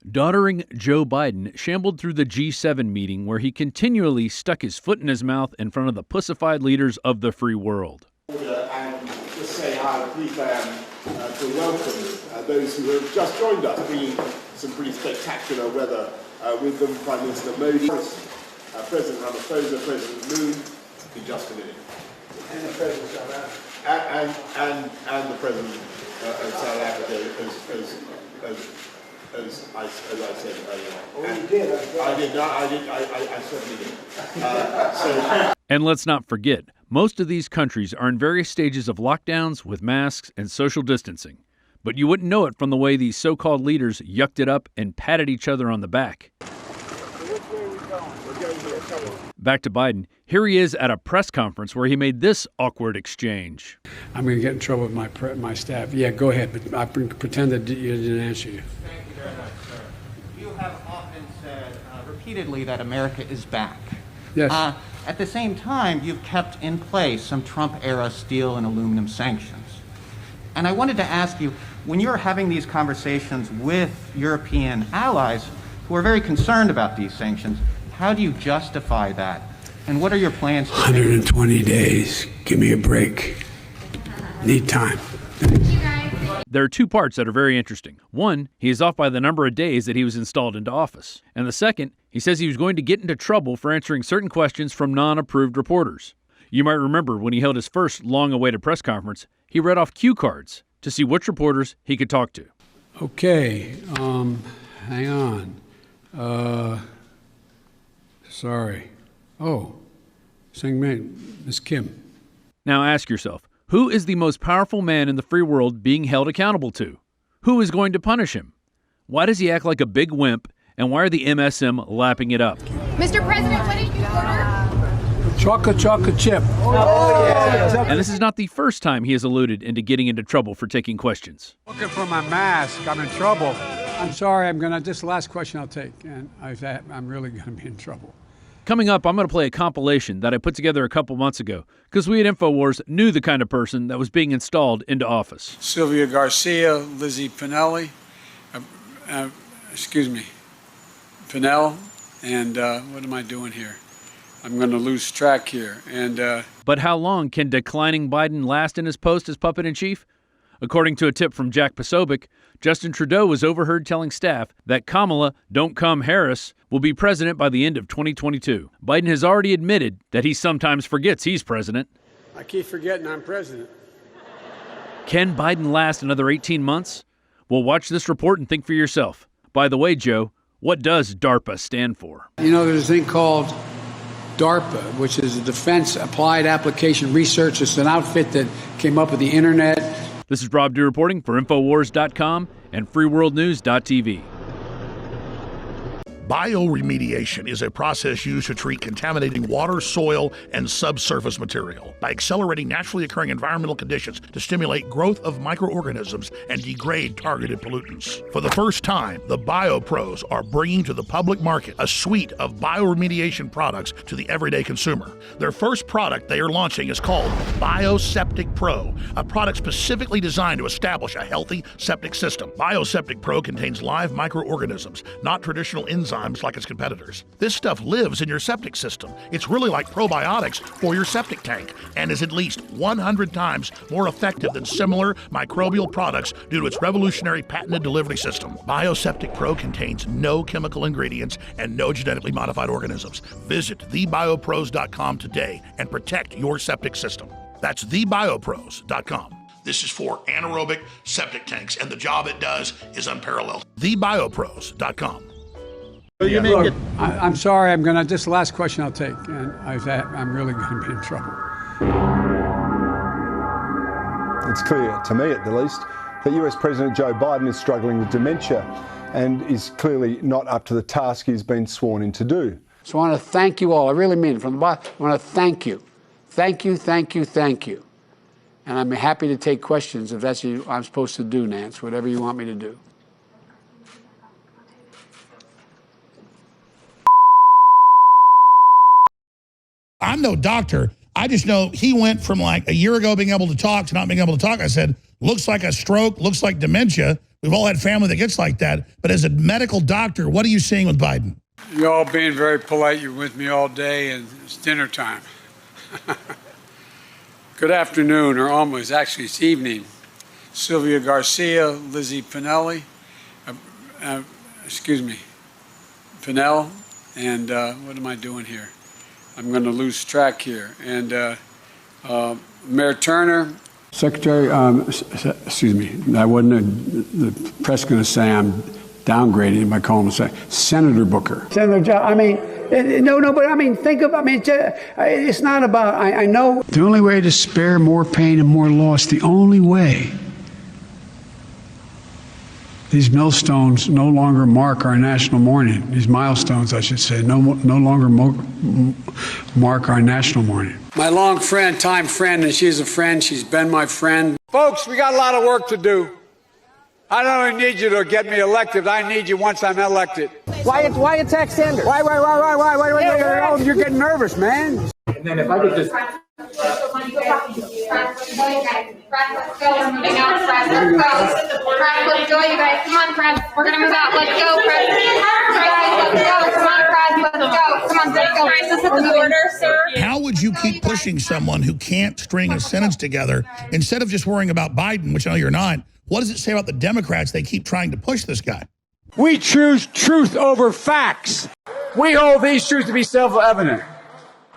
Doddering Joe Biden shambled through the G7 meeting where he continually stuck his foot in his mouth in front of the pussified leaders of the free world. And just say how pleased I am to welcome those who have just joined us, bringing some pretty spectacular weather with them, Prime Minister Modi, President Ramaphosa, President Moon, in just a minute. And the President of South Africa. And the President of South Africa, as I said earlier. Oh, you did? I certainly did. And let's not forget, most of these countries are in various stages of lockdowns with masks and social distancing. But you wouldn't know it from the way these so-called leaders yucked it up and patted each other on the back. Which way are we going? We're going here. Come on. Back to Biden. Here he is at a press conference where he made this awkward exchange. I'm going to get in trouble with my staff. Yeah, go ahead, but I pretend that you didn't answer you. Thank you very much, sir. You have often said repeatedly that America is back. Yes. At the same time, you've kept in place some Trump-era steel and aluminum sanctions. And I wanted to ask you, when you're having these conversations with European allies who are very concerned about these sanctions, how do you justify that? And what are your plans to 120 days. Give me a break. Need time. There are two parts that are very interesting. One, he is off by the number of days that he was installed into office. And the second, he says he was going to get into trouble for answering certain questions from non-approved reporters. You might remember when he held his first long-awaited press conference, he read off cue cards to see which reporters he could talk to. Okay, hang on. Sorry. Oh, Miss Kim. Now ask yourself, who is the most powerful man in the free world being held accountable to? Who is going to punish him? Why does he act like a big wimp, and why are the MSM lapping it up? Mr. President, what did you order? Chocolate chip. Oh, yeah. And this is not the first time he has alluded into getting into trouble for taking questions. Looking for my mask. I'm in trouble. I'm sorry. This last question I'll take, and I'm really going to be in trouble. Coming up, I'm going to play a compilation that I put together a couple months ago because we at InfoWars knew the kind of person that was being installed into office. Sylvia Garcia, Lizzie Pinelli, Pinell, and what am I doing here? I'm going to lose track here. But how long can declining Biden last in his post as puppet-in-chief? According to a tip from Jack Posobiec, Justin Trudeau was overheard telling staff that Kamala Don't Come Harris will be president by the end of 2022. Biden has already admitted that he sometimes forgets he's president. I keep forgetting I'm president. Can Biden last another 18 months? Well, watch this report and think for yourself. By the way, Joe, what does DARPA stand for? You know, there's a thing called DARPA, which is a Defense Applied Application Research. It's an outfit that came up with the internet. This is Rob Dew reporting for Infowars.com and FreeWorldNews.tv. Bioremediation is a process used to treat contaminating water, soil, and subsurface material by accelerating naturally occurring environmental conditions to stimulate growth of microorganisms and degrade targeted pollutants. For the first time, the BioPros are bringing to the public market a suite of bioremediation products to the everyday consumer. Their first product they are launching is called BioSeptic Pro, a product specifically designed to establish a healthy septic system. BioSeptic Pro contains live microorganisms, not traditional enzymes like its competitors. This stuff lives in your septic system. It's really like probiotics for your septic tank and is at least 100 times more effective than similar microbial products due to its revolutionary patented delivery system. BioSeptic Pro contains no chemical ingredients and no genetically modified organisms. Visit thebiopros.com today and protect your septic system. That's thebiopros.com. This is for anaerobic septic tanks, and the job it does is unparalleled. Thebiopros.com. Look, I'm sorry. This last question I'll take, and I'm really going to be in trouble. It's clear, to me at the least, that US President Joe Biden is struggling with dementia and is clearly not up to the task he's been sworn in to do. So I want to thank you all. I really mean it from the bottom. I want to thank you. Thank you, thank you, thank you. And I'm happy to take questions if that's what I'm supposed to do, Nance, whatever you want me to do. I'm no doctor. I just know he went from like a year ago being able to talk to not being able to talk. I said, looks like a stroke, looks like dementia. We've all had family that gets like that. But as a medical doctor, what are you seeing with Biden? You're all being very polite. You're with me all day, and it's dinner time. Good afternoon, or almost. Actually, it's evening. Sylvia Garcia, Lizzie Pinelli, Pinell, and what am I doing here? I'm going to lose track here. And Mayor Turner. Secretary, excuse me, I wasn't the press going to say I'm downgrading him by calling him Senator Booker. Senator, I mean, no, but I mean, it's not about, I know. The only way to spare more pain and more loss, the only way, these millstones no longer mark our national mourning. These milestones, I should say, no longer mark our national mourning. My long friend, time friend, and she's a friend. She's been my friend. Folks, we got a lot of work to do. I don't only need you to get me elected. I need you once I'm elected. Why attack Sanders? Why? You're getting nervous, man. And then if I could just. Let's go, you guys. Come on, friends. We're gonna move out. Let's go, friends. Let's go. Come on, friends. Let's go. Come on, let's go. Is this at the order, sir? How would you keep pushing someone who can't string a sentence together instead of just worrying about Biden, which I know you're not? What does it say about the Democrats? They keep trying to push this guy. We choose truth over facts. We hold these truths to be self-evident.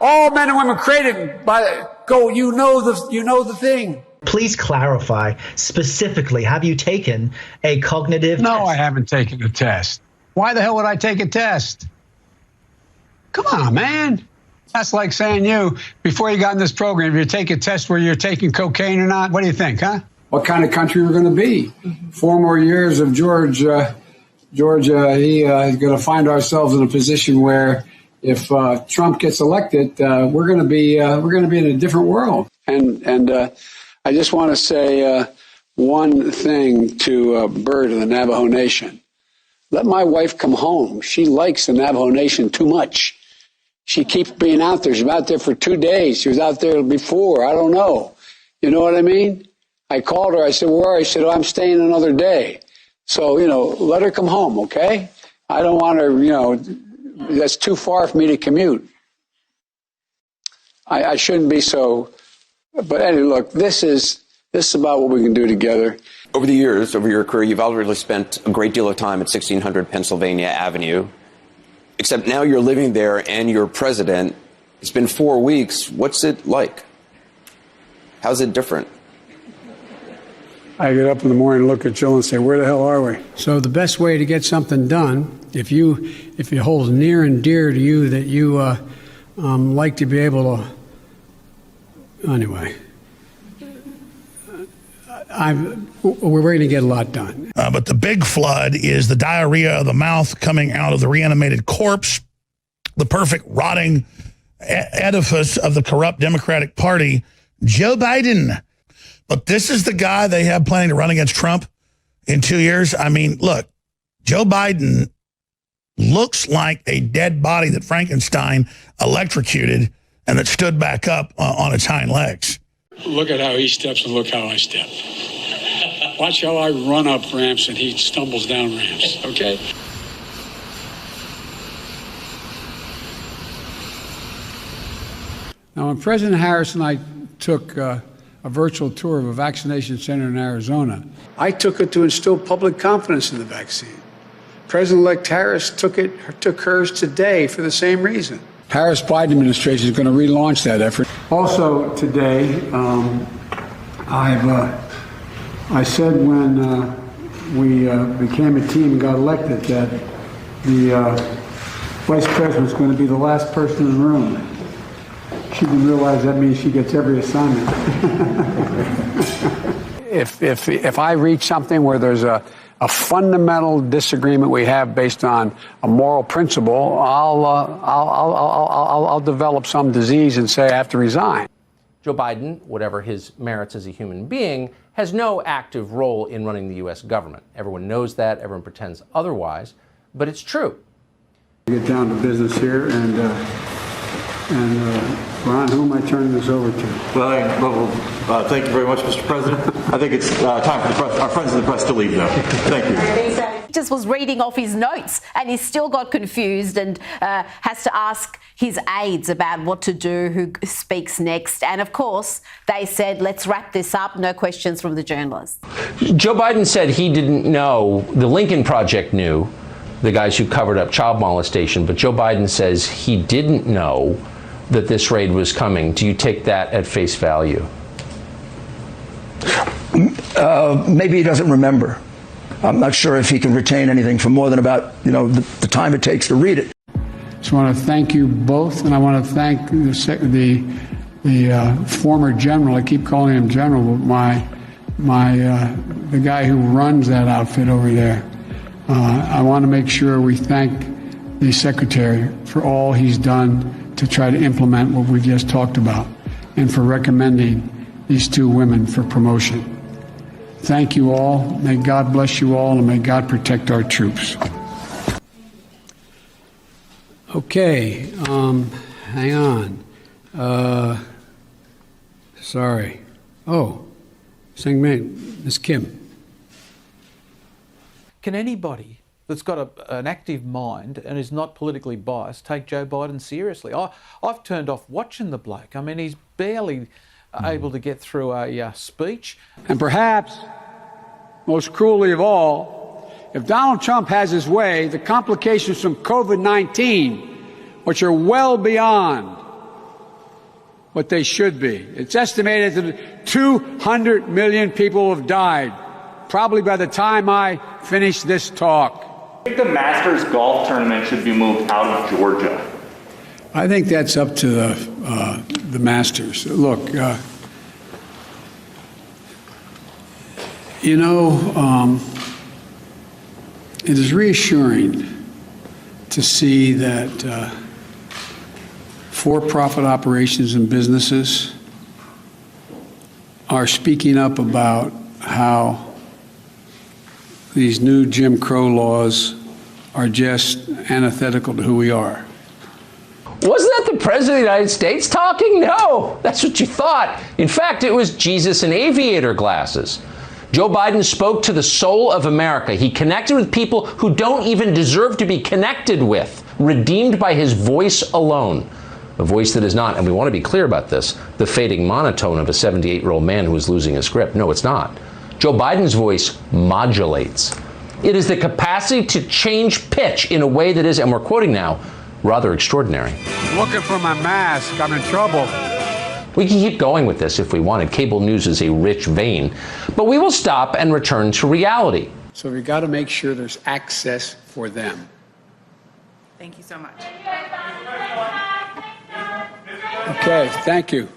All men and women created by you know the thing. Please clarify specifically, have you taken a cognitive No, test? I haven't taken a test. Why the hell would I take a test? Come on, man. That's like saying before you got in this program, if you take a test where you're taking cocaine or not, what do you think, huh? What kind of country we're going to be? 4 more years of Georgia, is going to find ourselves in a position where if Trump gets elected, we're going to be in a different world. And I just want to say one thing to Bird of the Navajo Nation. Let my wife come home. She likes the Navajo Nation too much. She keeps being out there. She's been out there for 2 days. She was out there before. I don't know. You know what I mean? I called her. I said, where are you? She said, I'm staying another day. So, let her come home, okay? I don't want her, that's too far for me to commute. I shouldn't be so. But anyway, look, this is about what we can do together. Over the years, over your career, you've already spent a great deal of time at 1600 Pennsylvania Avenue. Except now you're living there and you're president. It's been 4 weeks. What's it like? How's it different? I get up in the morning and look at Jill and say, where the hell are we? So the best way to get something done, if it holds near and dear to you that you like to be able to, anyway, we're going to get a lot done. But the big flood is the diarrhea of the mouth coming out of the reanimated corpse, the perfect rotting edifice of the corrupt Democratic Party, Joe Biden. But this is the guy they have planning to run against Trump in 2 years. I mean, look, Joe Biden looks like a dead body that Frankenstein electrocuted and that stood back up on its hind legs. Look at how he steps and look how I step. Watch how I run up ramps and he stumbles down ramps, okay? Now, when President Harris and I took a virtual tour of a vaccination center in Arizona, I took it to instill public confidence in the vaccine. President-elect Harris took hers today for the same reason. Harris-Biden administration is going to relaunch that effort. Also today, I said when we became a team and got elected that the vice president was going to be the last person in the room. She didn't realize that means she gets every assignment. If I reach something where there's a fundamental disagreement we have based on a moral principle, I'll develop some disease and say I have to resign. Joe Biden, whatever his merits as a human being, has no active role in running the U.S. government. Everyone knows that. Everyone pretends otherwise. But it's true. Get down to business here, and And Ron, who am I turning this over to? Well, thank you very much, Mr. President. I think it's time for the press, our friends in the press to leave now. Thank you. Just was reading off his notes and he still got confused and has to ask his aides about what to do, who speaks next. And of course, they said, let's wrap this up. No questions from the journalists. Joe Biden said he didn't know, the Lincoln Project knew, the guys who covered up child molestation, but Joe Biden says he didn't know that this raid was coming. Do you take that at face value? Maybe he doesn't remember. I'm not sure if he can retain anything for more than about, the time it takes to read it. Just want to thank you both, and I want to thank the former general. I keep calling him general, but the guy who runs that outfit over there. I want to make sure we thank the secretary for all he's done to try to implement what we just talked about, and for recommending these two women for promotion. Thank you all. May God bless you all, and may God protect our troops. Okay, hang on. Sorry. Oh, Singman, Ms. Kim. Can anybody that's got an active mind and is not politically biased take Joe Biden seriously? I've turned off watching the bloke. I mean, he's barely able to get through a speech. And perhaps, most cruelly of all, if Donald Trump has his way, the complications from COVID-19, which are well beyond what they should be. It's estimated that 200 million people have died, probably by the time I finish this talk. I think the Masters golf tournament should be moved out of Georgia. I think that's up to the Masters. Look, it is reassuring to see that for-profit operations and businesses are speaking up about how these new Jim Crow laws are just antithetical to who we are. Wasn't that the President of the United States talking? No, that's what you thought. In fact, it was Jesus in aviator glasses. Joe Biden spoke to the soul of America. He connected with people who don't even deserve to be connected with, redeemed by his voice alone. A voice that is not, and we want to be clear about this, the fading monotone of a 78-year-old man who is losing his grip. No, it's not. Joe Biden's voice modulates. It is the capacity to change pitch in a way that is, and we're quoting now, rather extraordinary. Looking for my mask. I'm in trouble. We can keep going with this if we wanted. Cable news is a rich vein. But we will stop and return to reality. So we've got to make sure there's access for them. Thank you so much. Okay, thank you.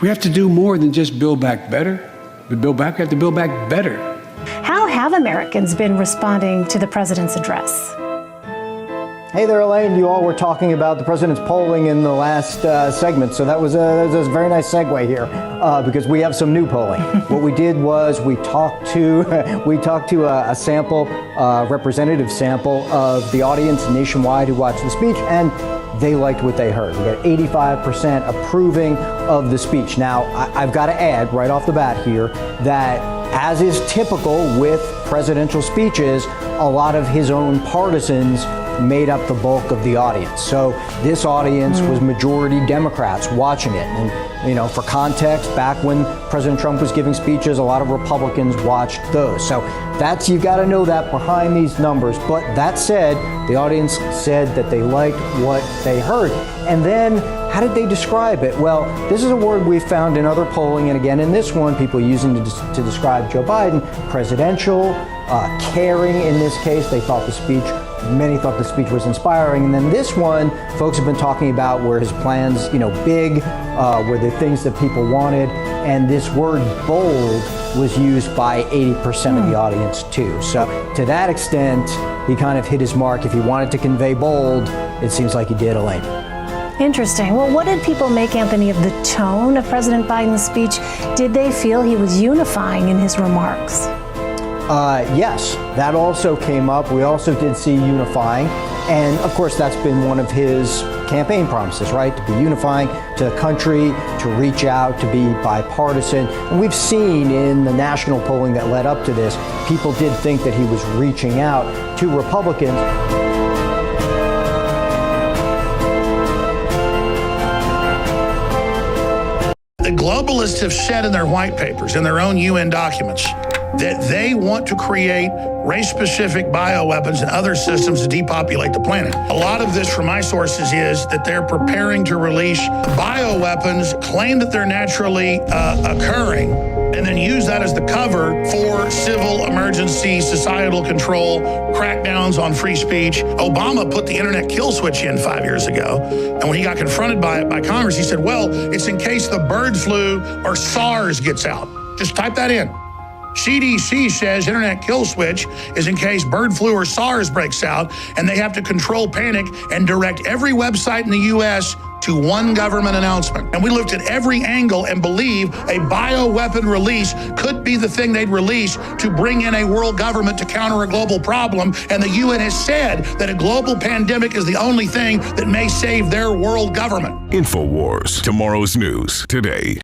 We have to do more than just build back better. We have to build back better. How have Americans been responding to the president's address? Hey there, Elaine. You all were talking about the president's polling in the last segment, so that was a very nice segue here because we have some new polling. What we did was we talked to a sample, representative sample of the audience nationwide who watched the speech, and they liked what they heard. We got 85% approving of the speech. Now, I've got to add right off the bat here that, as is typical with presidential speeches, a lot of his own partisans made up the bulk of the audience. So this audience was majority Democrats watching it. And, for context, back when President Trump was giving speeches, a lot of Republicans watched those. So you've got to know that behind these numbers. But that said, the audience said that they liked what they heard. And then how did they describe it? Well, this is a word we've found in other polling, and again in this one, people using to describe Joe Biden: presidential, caring in this case. Many thought the speech was inspiring. And then this one, folks have been talking about where his plans, big, were the things that people wanted. And this word bold was used by 80% of the audience too. So to that extent, he kind of hit his mark. If he wanted to convey bold, it seems like he did, Elaine. Interesting. Well, what did people make, Anthony, of the tone of President Biden's speech? Did they feel he was unifying in his remarks? Yes, that also came up. We also did see unifying. And of course, that's been one of his campaign promises, right? To be unifying to the country, to reach out, to be bipartisan. And we've seen in the national polling that led up to this, people did think that he was reaching out to Republicans. The globalists have said in their white papers, in their own UN documents, that they want to create race-specific bioweapons and other systems to depopulate the planet. A lot of this from my sources is that they're preparing to release bioweapons, claim that they're naturally occurring, and then use that as the cover for civil emergency, societal control, crackdowns on free speech. Obama put the internet kill switch in 5 years ago, and when he got confronted by it by Congress, he said, well, it's in case the bird flu or SARS gets out. Just type that in. CDC says internet kill switch is in case bird flu or SARS breaks out, and they have to control panic and direct every website in the U.S. to one government announcement. And we looked at every angle and believe a bioweapon release could be the thing they'd release to bring in a world government to counter a global problem. And the UN has said that a global pandemic is the only thing that may save their world government. InfoWars, tomorrow's news today.